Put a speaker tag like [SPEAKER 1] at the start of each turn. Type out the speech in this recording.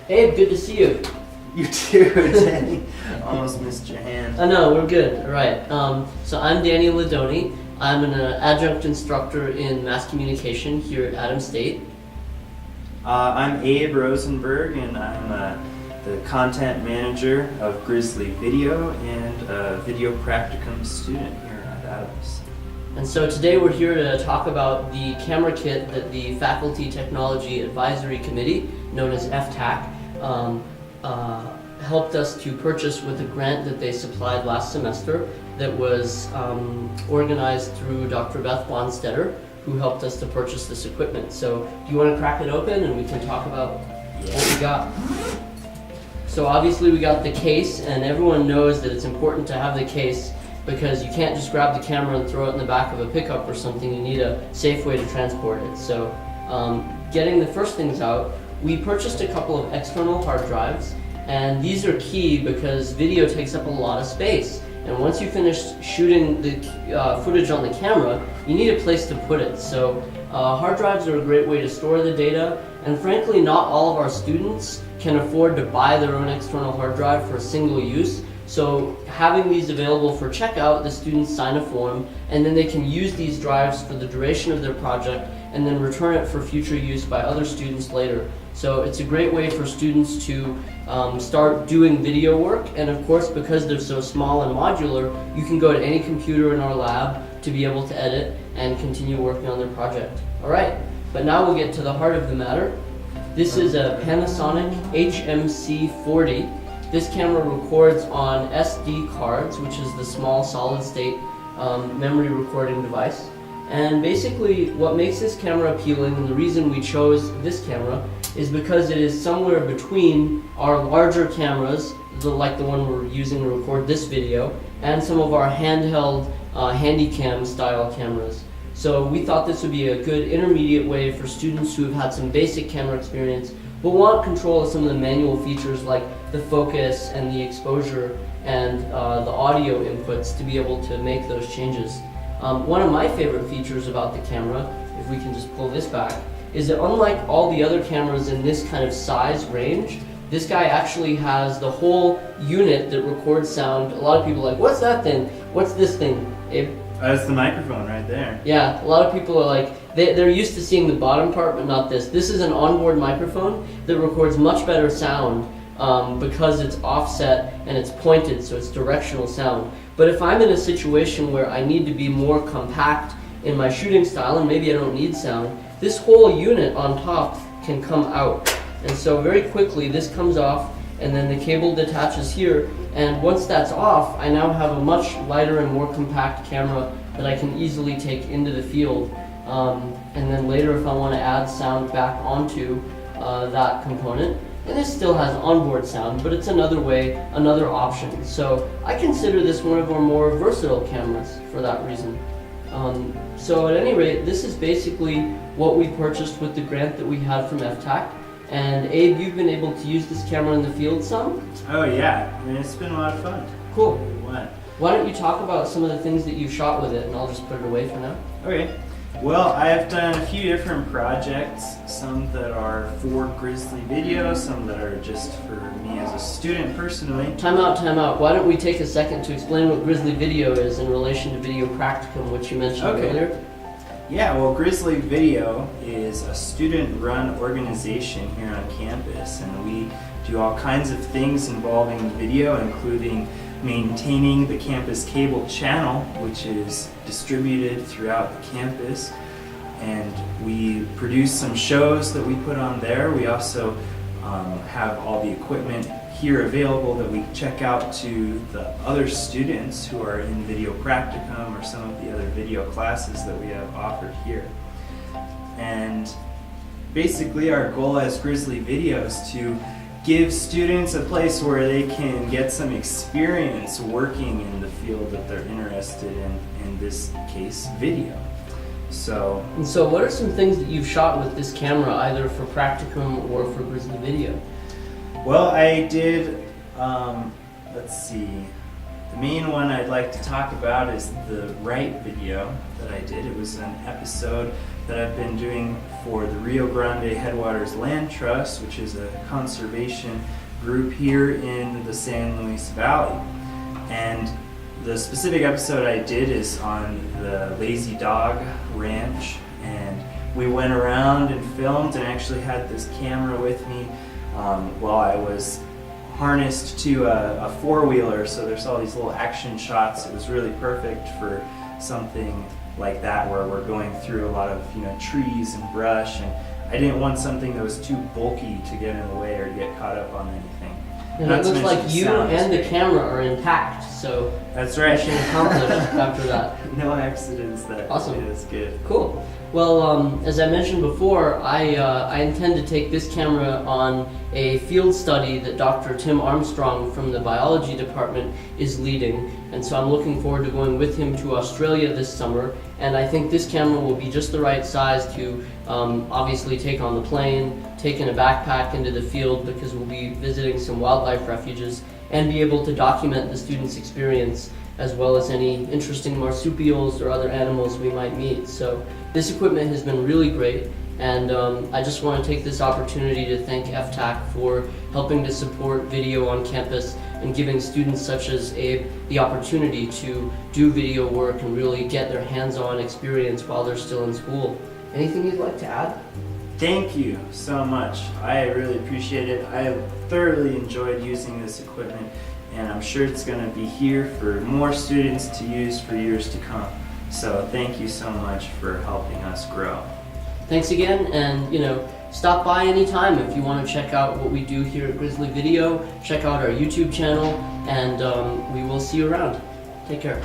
[SPEAKER 1] Abe, good to see you.
[SPEAKER 2] You too, Danny. Almost missed your hand.
[SPEAKER 1] No, we're good. All right. So I'm Danny Ladoni. I'm an adjunct instructor in mass communication here at Adams State.
[SPEAKER 2] I'm Abe Rosenberg, and I'm the content manager of Grizzly Video and a video practicum student here at Adams.
[SPEAKER 1] And so today we're here to talk about the camera kit that the Faculty Technology Advisory Committee, known as FTAC, helped us to purchase with a grant that they supplied last semester that was organized through Dr. Beth Bonstetter, who helped us to purchase this equipment. So do you want to crack it open and we can talk about what we got? So obviously we got the case, and everyone knows that it's important to have the case because you can't just grab the camera and throw it in the back of a pickup or something. You need a safe way to transport it. So getting the first things out, we purchased a couple of external hard drives, and these are key because video takes up a lot of space. And once you finish shooting the footage on the camera, you need a place to put it. So hard drives are a great way to store the data, and frankly, not all of our students can afford to buy their own external hard drive for single use. So having these available for checkout, the students sign a form, and then they can use these drives for the duration of their project and then return it for future use by other students later. So it's a great way for students to start doing video work, and of course, because they're so small and modular, you can go to any computer in our lab to be able to edit and continue working on their project. All right, but now we'll get to the heart of the matter. This is a Panasonic HMC40. This camera records on SD cards, which is the small solid-state memory recording device. And basically what makes this camera appealing, and the reason we chose this camera, is because it is somewhere between our larger cameras, like the one we're using to record this video, and some of our handheld Handycam style cameras. So we thought this would be a good intermediate way for students who have had some basic camera experience but want control of some of the manual features like the focus and the exposure and the audio inputs to be able to make those changes. One of my favorite features about the camera, if we can just pull this back, is that unlike all the other cameras in this kind of size range, this guy actually has the whole unit that records sound. A lot of people are like, what's that thing? What's this thing?
[SPEAKER 2] That's the microphone right there.
[SPEAKER 1] Yeah, a lot of people are like, they're used to seeing the bottom part, but not this. This is an onboard microphone that records much better sound because it's offset and it's pointed, so it's directional sound. But if I'm in a situation where I need to be more compact in my shooting style, and maybe I don't need sound, this whole unit on top can come out. And so very quickly this comes off, and then the cable detaches here, and once that's off, I now have a much lighter and more compact camera that I can easily take into the field. And then later, if I want to add sound back onto that component, and this still has onboard sound, but it's another way, another option. So I consider this one of our more versatile cameras for that reason. So at any rate, this is basically what we purchased with the grant that we had from FTAC. And Abe, you've been able to use this camera in the field some?
[SPEAKER 2] Oh yeah, I mean, it's been a lot of fun.
[SPEAKER 1] Cool.
[SPEAKER 2] What?
[SPEAKER 1] Why don't you talk about some of the things that you've shot with it, and I'll just put it away for now.
[SPEAKER 2] Okay. Well, I have done a few different projects, some that are for Grizzly Video, some that are just for me as a student personally.
[SPEAKER 1] Time out. Why don't we take a second to explain what Grizzly Video is in relation to video practicum, which you mentioned earlier?
[SPEAKER 2] Yeah, well, Grizzly Video is a student-run organization here on campus, and we do all kinds of things involving video, including maintaining the campus cable channel, which is distributed throughout the campus, and we produce some shows that we put on there. We also have all the equipment here available that we check out to the other students who are in video practicum or some of the other video classes that we have offered here. And basically our goal as Grizzly Video is to give students a place where they can get some experience working in the field that they're interested in this case, video. So
[SPEAKER 1] what are some things that you've shot with this camera, either for practicum or for Grizzly Video?
[SPEAKER 2] Well, I did, let's see, the main one I'd like to talk about is the Right video that I did. It was an episode that I've been doing for the Rio Grande Headwaters Land Trust, which is a conservation group here in the San Luis Valley. And the specific episode I did is on the Lazy Dog Ranch, and we went around and filmed and actually had this camera with me while I was harnessed to a four-wheeler, so there's all these little action shots. It was really perfect for something like that where we're going through a lot of trees and brush, and I didn't want something that was too bulky to get in the way or to get caught up on anything.
[SPEAKER 1] And it looks like you and the camera are intact, so
[SPEAKER 2] that's right.
[SPEAKER 1] Mission accomplished after that.
[SPEAKER 2] No accidents. That
[SPEAKER 1] awesome.
[SPEAKER 2] Is good.
[SPEAKER 1] Cool. Well, as I mentioned before, I intend to take this camera on a field study that Dr. Tim Armstrong from the biology department is leading, and so I'm looking forward to going with him to Australia this summer. And I think this camera will be just the right size to obviously take on the plane, take in a backpack into the field, because we'll be visiting some wildlife refuges, and be able to document the students' experience as well as any interesting marsupials or other animals we might meet. So this equipment has been really great, and I just want to take this opportunity to thank FTAC for helping to support video on campus and giving students such as Abe the opportunity to do video work and really get their hands-on experience while they're still in school. Anything you'd like to add?
[SPEAKER 2] Thank you so much. I really appreciate it. I have thoroughly enjoyed using this equipment, and I'm sure it's going to be here for more students to use for years to come. So thank you so much for helping us grow.
[SPEAKER 1] Thanks again, and stop by anytime if you want to check out what we do here at Grizzly Video. Check out our YouTube channel, and we will see you around. Take care.